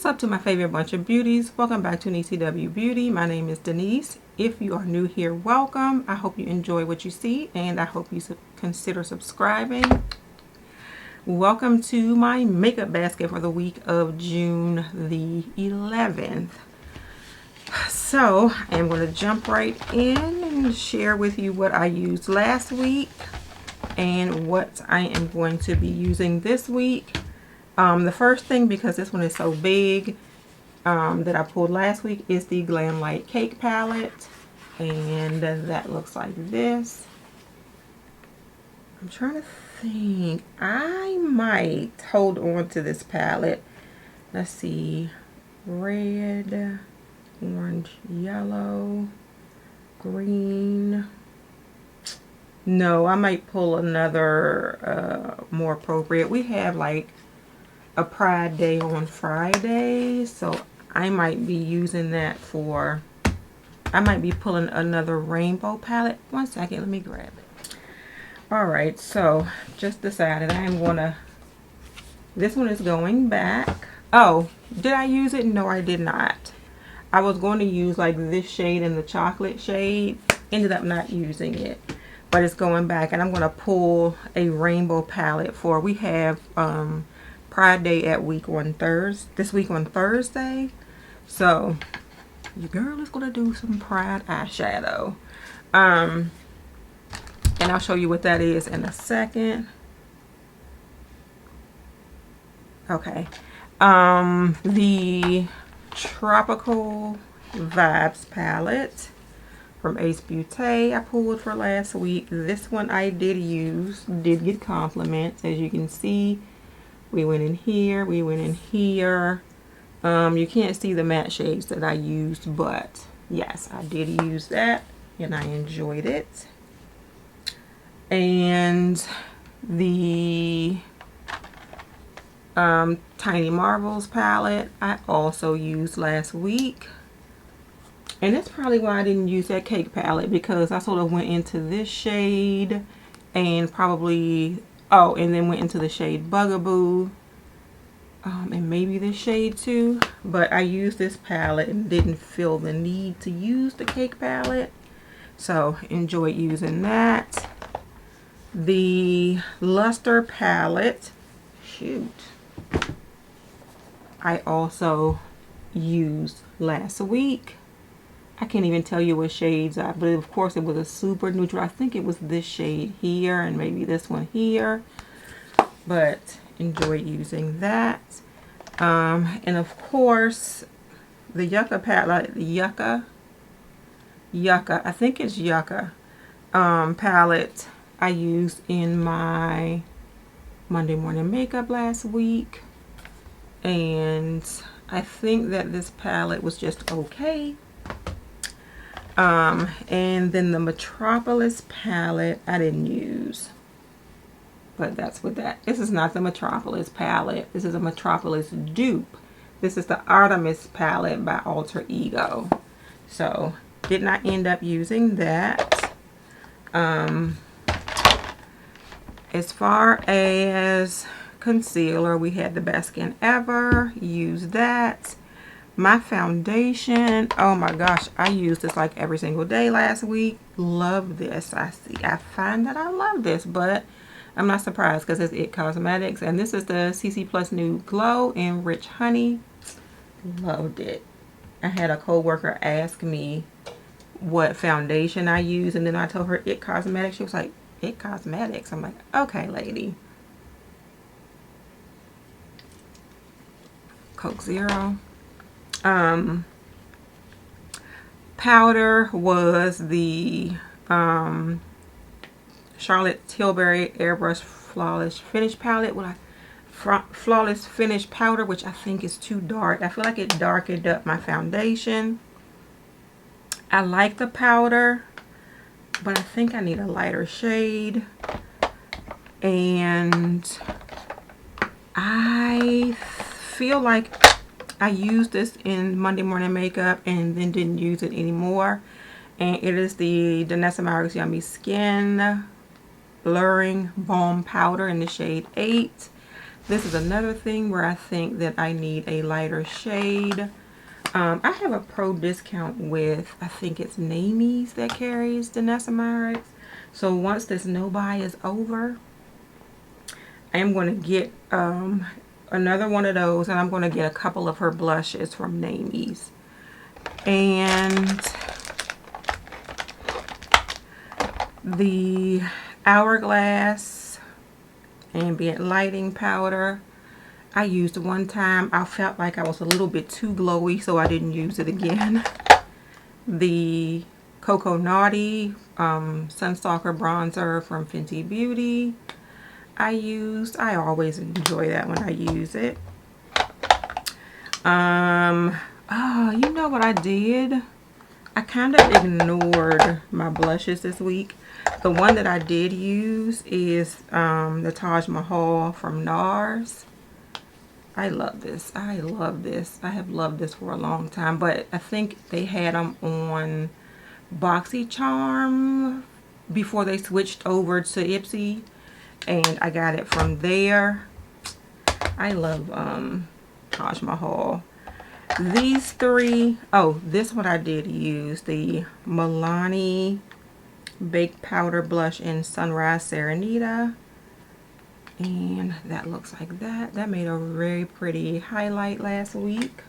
up to my favorite bunch of beauties? Welcome back to an ECW Beauty. My name is Denise. If you are new here, welcome. I hope you enjoy what you see and I hope you consider subscribing. Welcome to my makeup basket for the week of June the 11th. So I am going to jump right in and share with you what I used last week and what I am going to be using this week. The first thing, because this one is so big, that I pulled last week is the Glam Light Cake Palette. And that looks like this. I'm trying to think. I might hold on to this palette. Let's see. Red, orange, yellow, green. No, I might pull another more appropriate. We have like a Pride Day on Friday, so I might be using that for, I might be pulling another rainbow palette. One second, let me grab it. Alright, so just decided I am gonna, this one is going back. Oh, did I use it? No, I did not. I was going to use like this shade and the chocolate shade. Ended up not using it, but it's going back, and I'm going to pull a rainbow palette for, we have Pride Day at this week on Thursday. So your girl is going to do some Pride eyeshadow. And I'll show you what that is in a second. Okay. The Tropical Vibes palette from Up Beauties I pulled for last week. This one I did use, did get compliments. As you can see, we went in here, we went in here. You can't see the matte shades that I used, but yes, I did use that and I enjoyed it. And the Tiny Marvels palette I also used last week. And that's probably why I didn't use that cake palette, because I sort of went into this shade and probably, oh, and then went into the shade Bugaboo. And maybe this shade too. But I used this palette and didn't feel the need to use the cake palette. So enjoyed using that. The Luster palette, shoot, I also used last week. I can't even tell you what shades are, but of course it was a super neutral. I think it was this shade here and maybe this one here, but enjoyed using that. And of course the Yucca palette, Yucca, I think it's Yucca palette I used in my Monday morning makeup last week, and I think that this palette was just okay. And then the Metropolis palette I didn't use, but that's what that, this is not the Metropolis palette, this is a Metropolis dupe. This is the Artemis palette by Alter Ego, so did not end up using that. As far as concealer, we had the Best Skin Ever, use that. My foundation, oh my gosh, I used this like every single day last week. Love this. I find that I love this, but I'm not surprised because it's It Cosmetics, and this is the CC Plus Nude Glow in Rich Honey. Loved it. I had a co-worker ask me what foundation I use, and then I told her It Cosmetics. She was like, It Cosmetics? I'm like, okay, lady. Coke Zero. Powder was the Charlotte Tilbury Airbrush Flawless Finish palette with a Flawless Finish powder, which I think is too dark. I feel like it darkened up my foundation. I like the powder, but I think I need a lighter shade. And I feel like I used this in Monday morning makeup and then didn't use it anymore. And it is the Danessa Myricks Yummy Skin Blurring Balm Powder in the shade 8. This is another thing where I think that I need a lighter shade. I have a pro discount with, I think it's Namies that carries the Nesamides. So once this no buy is over, I am going to get another one of those, and I'm going to get a couple of her blushes from Namies. And the Hourglass Ambient Lighting Powder, I used one time. I felt like I was a little bit too glowy, so I didn't use it again. The Coco Naughty Sunstalker Bronzer from Fenty Beauty, I always enjoy that when I use it. Oh, you know what I did? I kind of ignored my blushes this week. The one that I did use is the Taj Mahal from NARS. I love this. I love this. I have loved this for a long time, but I think they had them on BoxyCharm before they switched over to Ipsy, and I got it from there. I love Taj Mahal. These three, oh, this one I did use, the Milani Baked Powder Blush in Sunrise Serenita. And that looks like that. That made a very pretty highlight last week.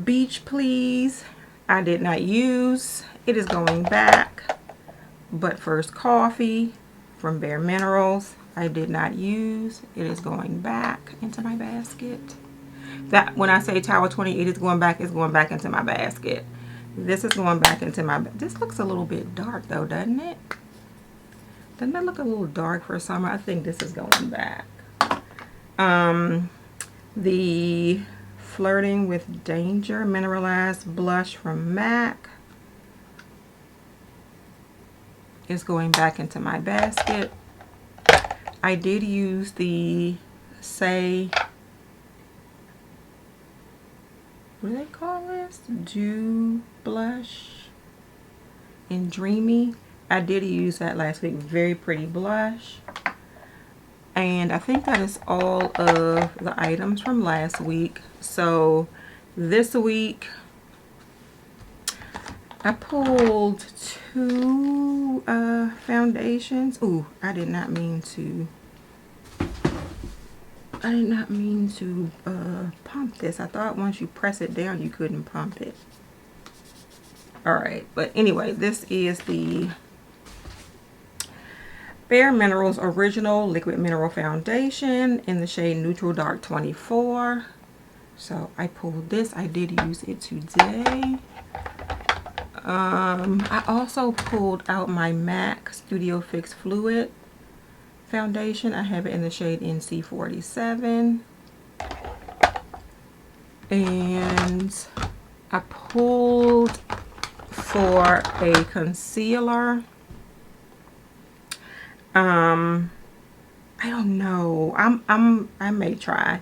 Beach Please, I did not use. It is going back. But First Coffee from Bare Minerals, I did not use. It is going back into my basket. That, when I say Tower 28 is going back, it's going back into my basket. This is going back into my, this looks a little bit dark though, doesn't it? Doesn't that look a little dark for summer? I think this is going back. The Flirting with Danger Mineralized Blush from MAC is going back into my basket. I did use the Say, what do they call this? Dew Blush in Dreamy. I did use that last week. Very pretty blush. And I think that is all of the items from last week. So this week I pulled two foundations. Ooh, I did not mean to pump this. I thought once you press it down you couldn't pump it. Alright, but anyway, this is the Bare Minerals Original Liquid Mineral Foundation in the shade Neutral Dark 24. So I pulled this. I did use it today. I also pulled out my MAC Studio Fix Fluid Foundation. I have it in the shade NC47. And I pulled for a concealer. I don't know. I may try.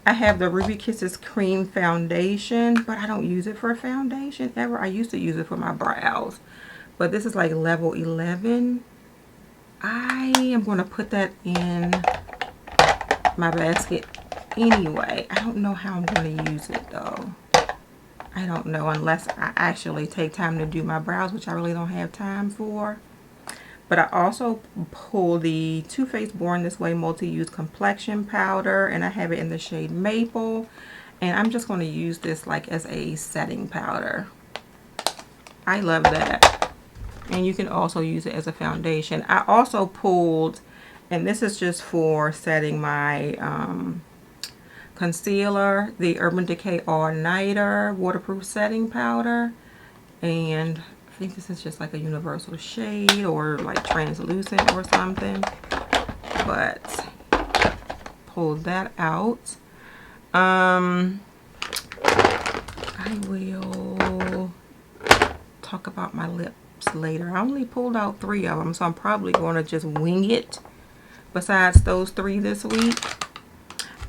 I have the Ruby Kisses Cream Foundation, but I don't use it for a foundation ever. I used to use it for my brows, but this is like level 11. I am going to put that in my basket anyway. I don't know how I'm going to use it though. I don't know, unless I actually take time to do my brows, which I really don't have time for. But I also pulled the Too Faced Born This Way Multi-Use Complexion Powder, and I have it in the shade Maple. And I'm just going to use this like as a setting powder. I love that. And you can also use it as a foundation. I also pulled, and this is just for setting my concealer, the Urban Decay All Nighter Waterproof Setting Powder. And I think this is just like a universal shade or like translucent or something, but pull that out. I will talk about my lips later. I only pulled out 3 of them, so I'm probably going to just wing it besides those 3 this week.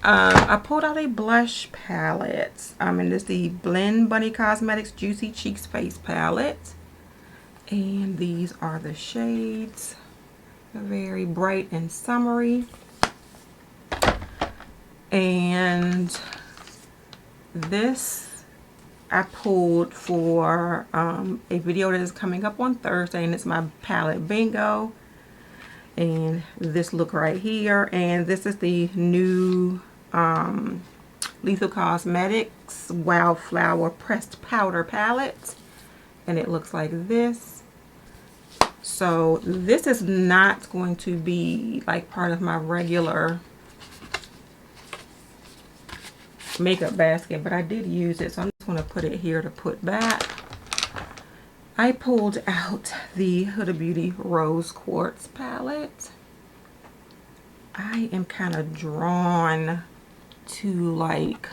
I pulled out a blush palette, and this is the Blend Bunny Cosmetics Juicy Cheeks Face Palette. And these are the shades. They're very bright and summery. And this I pulled for a video that is coming up on Thursday, and it's my palette bingo. And this look right here, and this is the new Lethal Cosmetics Wildflower Pressed Powder Palette, and it looks like this. So this is not going to be like part of my regular makeup basket, but I did use it, so I'm just going to put it here to put back. I pulled out the Huda Beauty Rose Quartz palette. I am kind of drawn to like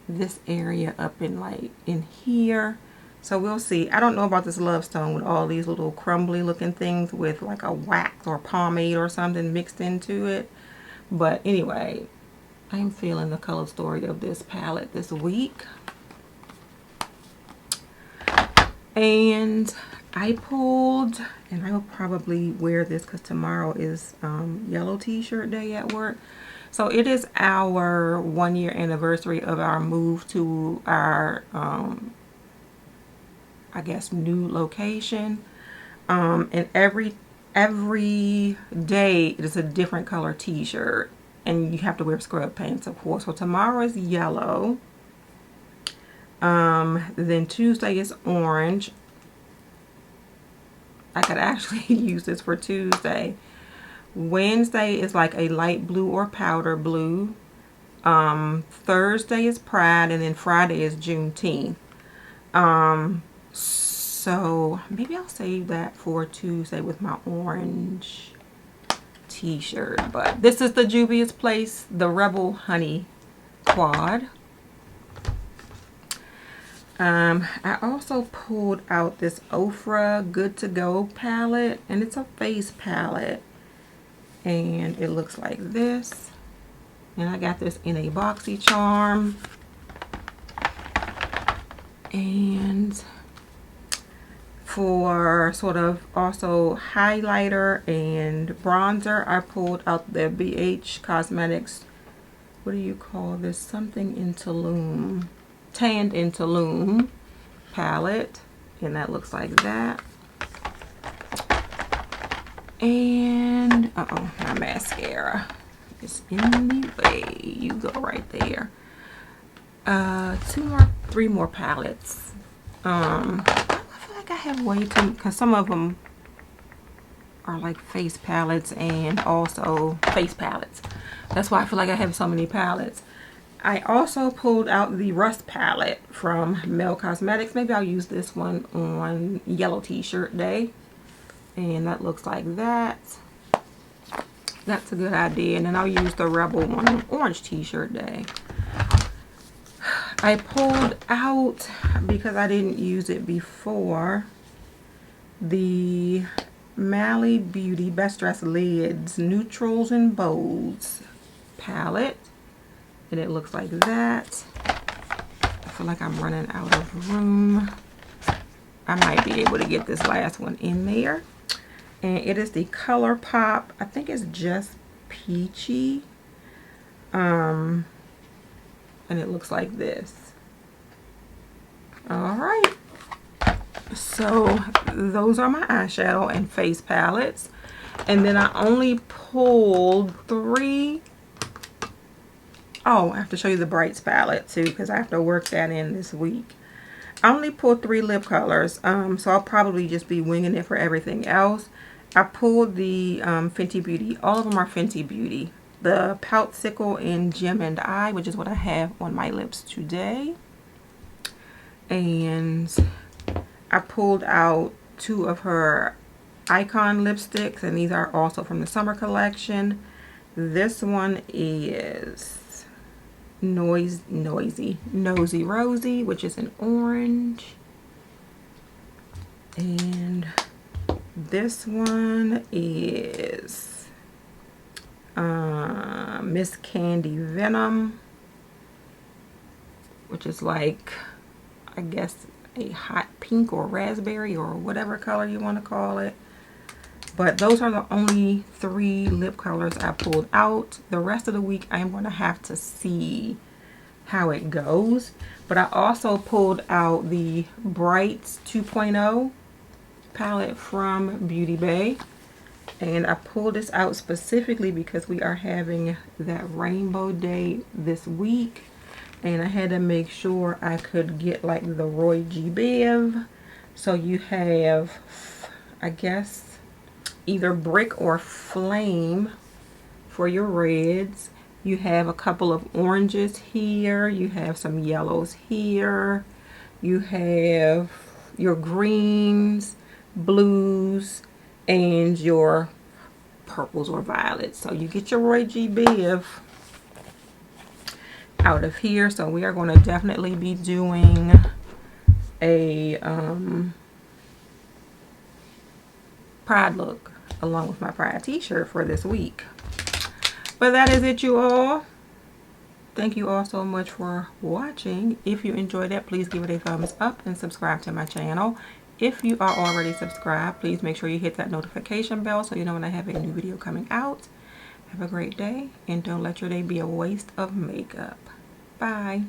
this area up in like in here, so we'll see. I don't know about this Love Stone with all these little crumbly looking things with like a wax or pomade or something mixed into it, but anyway, I'm feeling the color story of this palette this week. And I pulled, and I will probably wear this because tomorrow is yellow t-shirt day at work. So it is our 1-year anniversary of our move to our, I guess, new location. And every day it is a different color t-shirt. And you have to wear scrub pants, of course. So tomorrow is yellow. Then Tuesday is orange. I could actually use this for Tuesday. Wednesday is like a light blue or powder blue. Thursday is Pride, and then Friday is Juneteenth. So maybe I'll save that for Tuesday with my orange t-shirt. But this is the Juvia's Place, the Rebel Honey Quad. I also pulled out this Ofra Good to Go palette, and it's a face palette, and it looks like this. And I got this in a boxy charm. And for sort of also highlighter and bronzer, I pulled out the BH Cosmetics, what do you call this, something in Tulum, Tanned in Tulum palette, and that looks like that. And uh-oh, my mascara is in the way. You go right there. 3 more palettes. I feel like I have way too, because some of them are like face palettes and also face palettes. That's why I feel like I have so many palettes. I also pulled out the Rust palette from Mel Cosmetics. Maybe I'll use this one on yellow t-shirt day. And that looks like that. That's a good idea. And then I'll use the Rebel one on orange t-shirt day. I pulled out, because I didn't use it before, the Mally Beauty Best Dressed Lids Neutrals and Bows palette. And it looks like that. I feel like I'm running out of room. I might be able to get this last one in there. And it is the Color Pop, I think it's just peachy. And it looks like this. Alright. So those are my eyeshadow and face palettes. And then I only pulled 3. Oh, I have to show you the Brights palette too, because I have to work that in this week. I only pulled 3 lip colors, so I'll probably just be winging it for everything else. I pulled the Fenty Beauty. All of them are Fenty Beauty. The Poutsicle in Gem and Eye, which is what I have on my lips today. And I pulled out 2 of her Icon lipsticks, and these are also from the summer collection. This one is Nosy Rosy, which is an orange. And this one is Miss Candy Venom, which is like, I guess, a hot pink or raspberry or whatever color you want to call it. But those are the only 3 lip colors I pulled out. The rest of the week I'm going to have to see how it goes. But I also pulled out the Brights 2.0 palette from Beauty Bay. And I pulled this out specifically because we are having that rainbow day this week. And I had to make sure I could get like the Roy G. Biv. So you have, I guess, either brick or flame for your reds. You have a couple of oranges here. You have some yellows here. You have your greens, blues, and your purples or violets. So you get your Roy G. Biv out of here. So we are going to definitely be doing a Pride look along with my Pride t-shirt for this week. But that is it, you all. Thank you all so much for watching. If you enjoyed it, please give it a thumbs up and subscribe to my channel. If you are already subscribed, please make sure you hit that notification bell so you know when I have a new video coming out. Have a great day, and don't let your day be a waste of makeup. Bye.